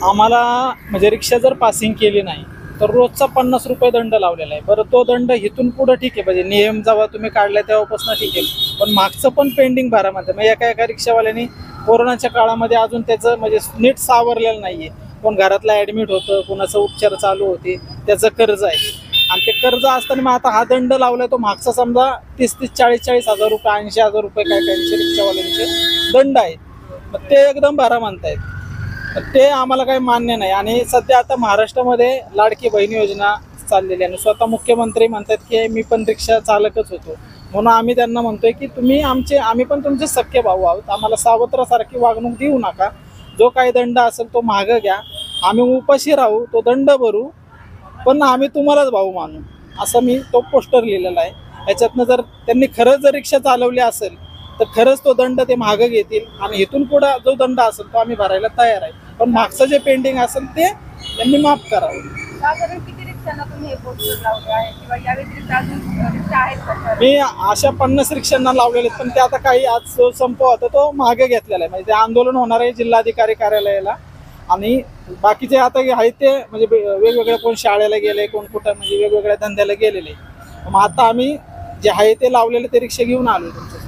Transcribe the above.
आम्हाला म्हणजे रिक्षा जर पासिंग केली नाही तर रोजचा 50 रुपये दंड लावलेला आहे। बरं तो दंड इथून पुढे ठीक आहे, म्हणजे नियम जेव्हा तुम्ही काढलाय तेव्हापासून ठीक आहे, पण मागचं पण पेंडिंग भरा म्हणते। मग एका रिक्षावाल्याने कोरोनाच्या काळामध्ये अजून त्याचं म्हणजे नीट सावरलेलं नाहीये। कोण घरातला ऍडमिट होतं, कोणाचं उपचार चालू होते, त्याचं कर्ज आहे, आणि ते कर्ज असताना मग आता हा दंड लावलाय तो मागचा समजा 30-30, 40-40 हजार रुपये, 80,000 रुपये काय काहींचे रिक्षावाल्यांचे दंड आहे। मग ते एकदम भरा म्हणतायत, तर ते आम्हाला काही मान्य नाही। आणि सध्या आता महाराष्ट्रामध्ये लाडकी बहीण योजना चाललेली आहे, स्वतः मुख्यमंत्री म्हणतात की मी पण रिक्षा चालकच होतो, म्हणून आम्ही त्यांना म्हणतोय की आम्ही पण तुमचे सख्खे भाऊ आहोत, आम्हाला सावत्रासारखी वागणूक देऊ नका। जो काही दंड असेल तो मागं घ्या, आम्ही उपाशी राहू, तो दंड भरू, पण आम्ही तुम्हालाच भाऊ मानू, असं मी तो पोस्टर लिहिलेला आहे। याच्यातनं जर त्यांनी खरंच जर रिक्षा चालवली असेल तर खरंच तो दंड ते मागं घेतील, आणि इथून पुढे जो दंड असेल तो आम्ही भरायला तयार आहे, पण मागचं जे पेंडिंग असेल ते त्यांनी माफ करावं। साधारण किती रिक्षांना तुम्ही हे पोस्टर लावले आहे किंवा या व्यतिरिक्त अजून रिक्षा आहेत का? मी अशा 50 रिक्षांना लावलेले, पण ते आता काही आज संप होता तो मागे घेतलेला आहे, म्हणजे ते आंदोलन होणार आहे जिल्हाधिकारी कार्यालयाला, आणि बाकीचे आता आहे ते म्हणजे वेगवेगळ्या कोण शाळेला गेले, कोण कुठं म्हणजे वेगवेगळ्या धंद्याला गेलेले। मग आता आम्ही जे आहे ते लावलेले ते रिक्षा घेऊन आलो तुमच्या